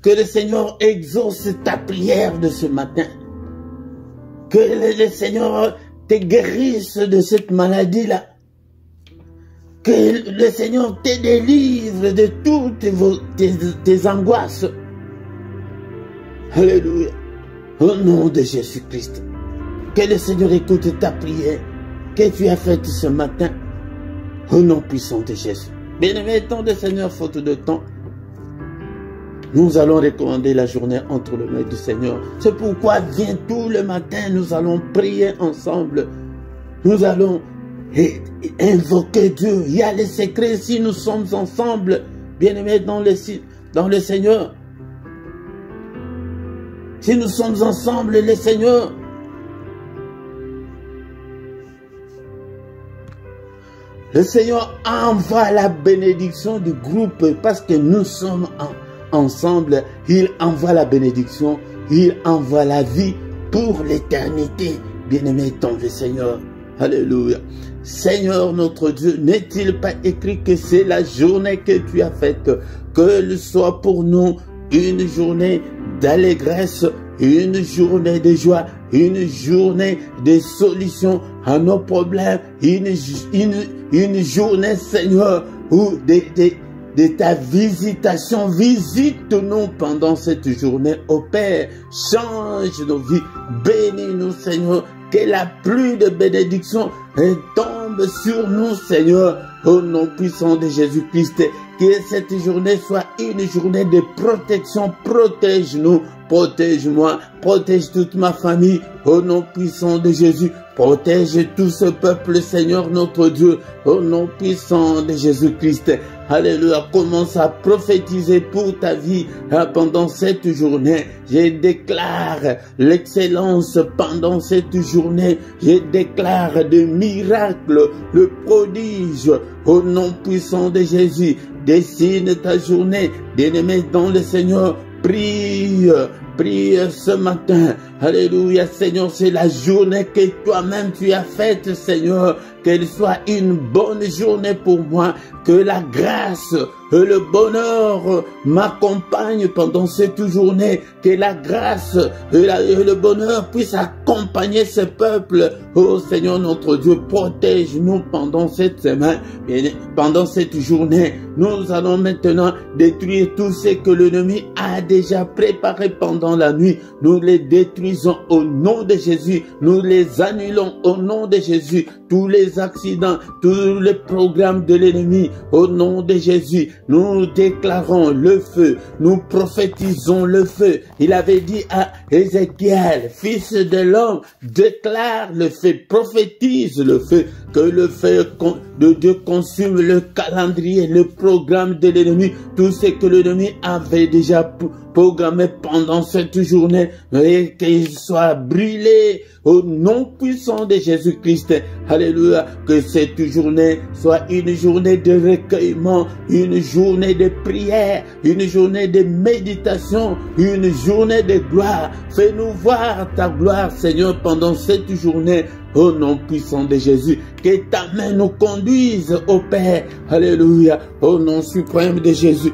Speaker 1: que le Seigneur exauce ta prière de ce matin. Que le Seigneur te guérisse de cette maladie-là. Que le Seigneur te délivre de toutes tes angoisses. Alléluia. Au nom de Jésus-Christ. Que le Seigneur écoute ta prière que tu as faite ce matin. Au nom puissant de Jésus. Bien-aimé, tant de Seigneur, faute de temps, nous allons recommander la journée entre les mains du Seigneur. C'est pourquoi viens tout le matin, nous allons prier ensemble. Nous allons invoquer Dieu. Il y a les secrets si nous sommes ensemble, bien-aimés dans le Seigneur. Si nous sommes ensemble, le Seigneur, le Seigneur envoie la bénédiction du groupe parce que nous sommes ensemble. Il envoie la bénédiction, il envoie la vie pour l'éternité. Bien-aimé dans le Seigneur. Alléluia. Seigneur notre Dieu, n'est-il pas écrit que c'est la journée que tu as faite, que soit pour nous une journée d'allégresse, une journée de joie, une journée de solution à nos problèmes, une journée, Seigneur, où de ta visitation. Visite-nous pendant cette journée, ô Père. Change nos vies. Bénis-nous, Seigneur. Que la pluie de bénédiction tombe sur nous, Seigneur. au nom puissant de Jésus-Christ. Que cette journée soit une journée de protection. Protège-nous, protège-moi, protège toute ma famille, au nom puissant de Jésus. Protège tout ce peuple, Seigneur notre Dieu, au nom puissant de Jésus-Christ. Alléluia, commence à prophétiser pour ta vie pendant cette journée. Je déclare l'excellence pendant cette journée. Je déclare des miracles, le prodige, au nom puissant de Jésus. Dessine ta journée, bien-aimé dans le Seigneur. Prie, prie ce matin. Alléluia, Seigneur, c'est la journée que toi-même tu as faite, Seigneur. Qu'elle soit une bonne journée pour moi. Que la grâce et le bonheur m'accompagnent pendant cette journée. Que la grâce et le bonheur puissent accompagner ce peuple. Oh Seigneur notre Dieu, protège-nous pendant cette semaine, pendant cette journée. Nous allons maintenant détruire tout ce que l'ennemi a déjà préparé pendant la nuit. Nous les détruisons au nom de Jésus. Nous les annulons au nom de Jésus. Tous les accidents, tous les programmes de l'ennemi, au nom de Jésus, nous déclarons le feu, nous prophétisons le feu. Il avait dit à Ézéchiel, fils de l'homme, déclare le feu, prophétise le feu, que le feu de Dieu consume le calendrier, le programme de l'ennemi, tout ce que l'ennemi avait déjà programmé pendant cette journée, et qu'il soit brûlé au nom puissant de Jésus-Christ. Alléluia, que cette journée soit une journée de recueillement, une journée de prière, une journée de méditation, une journée de gloire. Fais-nous voir ta gloire, Seigneur, pendant cette journée. Au nom puissant de Jésus, que ta main nous conduise au Père. Alléluia, au nom suprême de Jésus.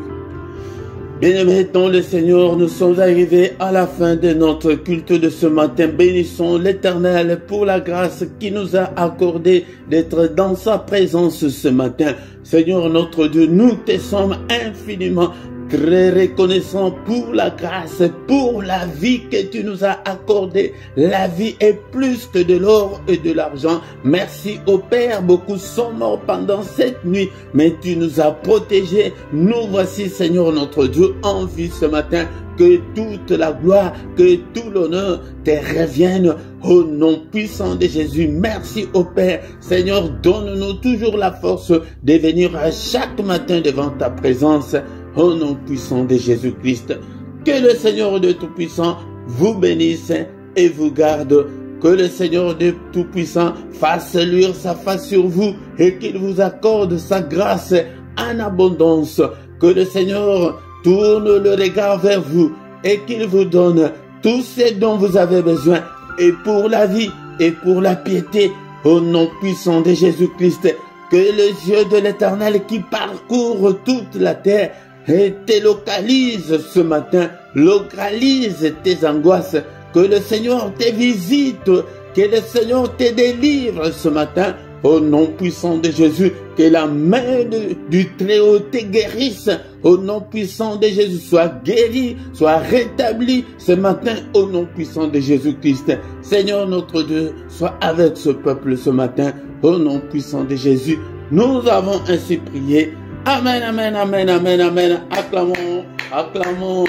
Speaker 1: Bien-aimés dans le Seigneur, nous sommes arrivés à la fin de notre culte de ce matin. Bénissons l'Éternel pour la grâce qu'il nous a accordée d'être dans sa présence ce matin. Seigneur notre Dieu, nous te sommes infiniment très reconnaissant pour la grâce, pour la vie que tu nous as accordée. La vie est plus que de l'or et de l'argent. Merci au Père, beaucoup sont morts pendant cette nuit, mais tu nous as protégés. Nous voici, Seigneur notre Dieu, en vie ce matin. Que toute la gloire, que tout l'honneur te revienne au nom puissant de Jésus. Merci au Père. Seigneur, donne-nous toujours la force de venir à chaque matin devant ta présence. Au nom puissant de Jésus-Christ, que le Seigneur de Tout-Puissant vous bénisse et vous garde. Que le Seigneur de Tout-Puissant fasse luire sa face sur vous et qu'il vous accorde sa grâce en abondance. Que le Seigneur tourne le regard vers vous et qu'il vous donne tout ce dont vous avez besoin, et pour la vie et pour la piété. Au nom puissant de Jésus-Christ, que les yeux de l'Éternel qui parcourent toute la terre et te localise ce matin, localise tes angoisses, que le Seigneur te visite, que le Seigneur te délivre ce matin, au nom puissant de Jésus, que la main du Très-Haut te guérisse, au nom puissant de Jésus, soit guéri, soit rétabli ce matin, au nom puissant de Jésus-Christ. Seigneur notre Dieu, sois avec ce peuple ce matin, au nom puissant de Jésus. Nous avons ainsi prié. Amen, amen, amen, amen, amen. Acclamons, acclamons.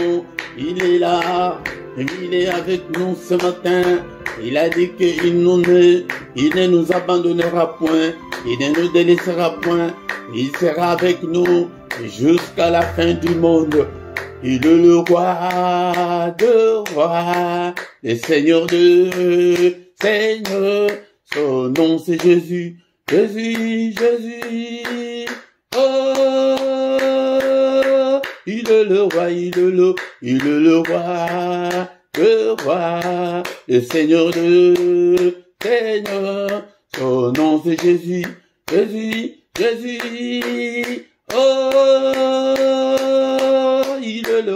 Speaker 1: Il est là. Il est avec nous ce matin. Il a dit qu'il ne nous abandonnera point. Il ne nous délaissera point. Il sera avec nous jusqu'à la fin du monde. Il est le roi de rois, le Seigneur de Seigneur. Son nom c'est Jésus. Jésus, Jésus. Oh, il est le roi, il est le roi, le Seigneur de Seigneur. Son nom c'est Jésus, Jésus, Jésus. Oh, il est le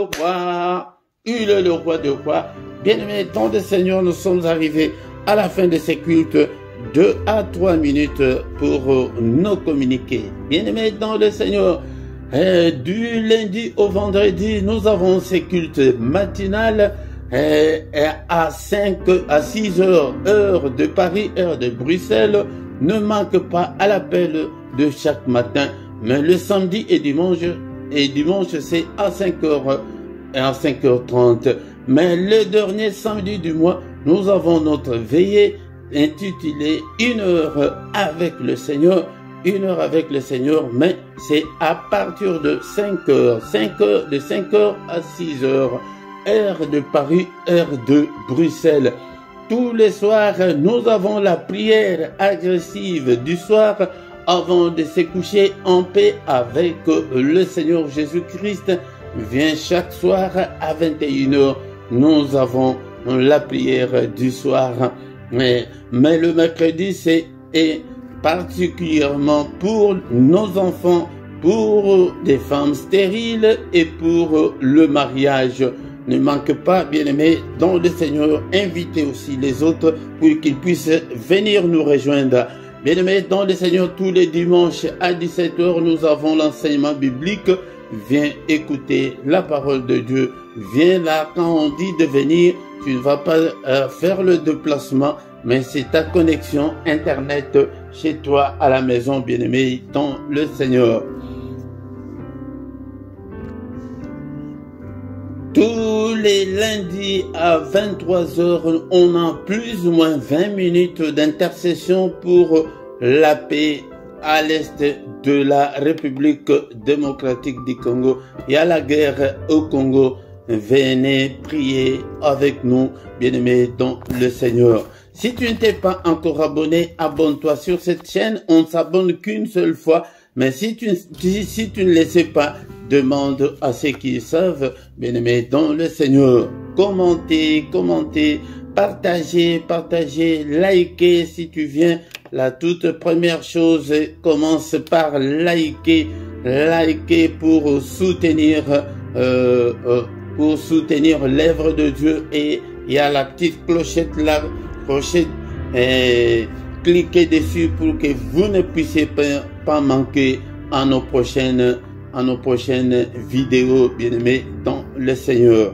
Speaker 1: roi de rois. Bien-aimés dans le Seigneur, nous sommes arrivés à la fin de ces cultes. 2 à 3 minutes pour nous communiquer. Bien-aimés dans le Seigneur, du lundi au vendredi, nous avons ces cultes matinales à 6 heures, heure de Paris, heure de Bruxelles. Ne manque pas à l'appel de chaque matin. Mais le samedi et dimanche c'est à 5h et à 5h30. Mais le dernier samedi du mois, nous avons notre veillée intitulée 1 heure avec le Seigneur. 1 heure avec le Seigneur, mais c'est à partir de 5h. De 5h à 6h. Heure de Paris, heure de Bruxelles. Tous les soirs, nous avons la prière agressive du soir avant de se coucher en paix avec le Seigneur Jésus-Christ. Viens chaque soir à 21h. Nous avons la prière du soir. Mais le mercredi, c'est particulièrement pour nos enfants, pour des femmes stériles et pour le mariage. Ne manque pas, bien-aimés, dans le Seigneur, invitez aussi les autres pour qu'ils puissent venir nous rejoindre. Bien-aimés, dans le Seigneur, tous les dimanches à 17h, nous avons l'enseignement biblique. Viens écouter la parole de Dieu. Viens là, quand on dit de venir, tu ne vas pas faire le déplacement, mais c'est ta connexion Internet chez toi à la maison, bien-aimé, dans le Seigneur. Tous les lundis à 23h, on a plus ou moins 20 minutes d'intercession pour la paix à l'est de la République démocratique du Congo. Il y a la guerre au Congo. Venez prier avec nous, bien-aimés dans le Seigneur. Si tu ne t'es pas encore abonné, abonne-toi sur cette chaîne. On ne s'abonne qu'une seule fois. Mais si tu ne le sais pas, demande à ceux qui savent, bien-aimés dans le Seigneur. Commentez, partagez, likez si tu viens. La toute première chose, commence par liker pour soutenir l'œuvre de Dieu. Et il y a la petite clochette là, cliquez dessus pour que vous ne puissiez pas manquer à nos prochaines vidéos, bien-aimés dans le Seigneur.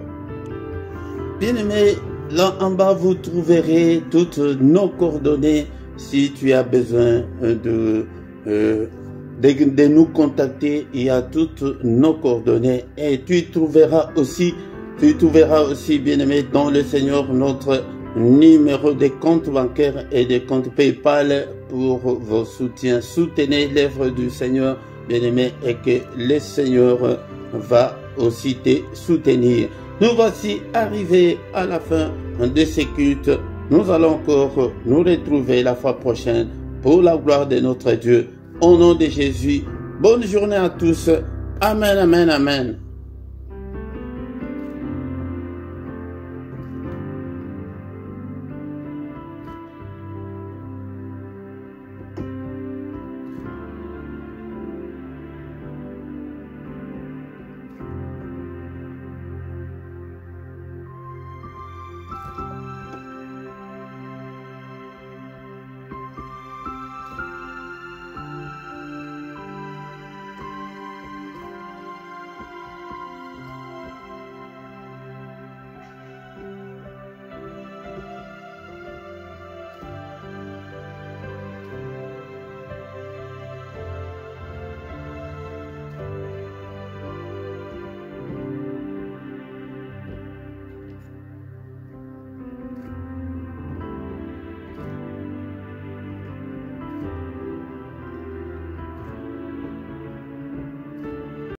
Speaker 1: Bien-aimés, là en bas vous trouverez toutes nos coordonnées si tu as besoin de nous contacter. Il y a toutes nos coordonnées et tu trouveras aussi, bien-aimé dans le Seigneur, notre numéro de compte bancaire et de compte PayPal pour vos soutiens. Soutenez l'œuvre du Seigneur, bien-aimé, et que le Seigneur va aussi te soutenir. Nous voici arrivés à la fin de ce culte. Nous allons encore nous retrouver la fois prochaine pour la gloire de notre Dieu. Au nom de Jésus, bonne journée à tous. Amen, amen, amen.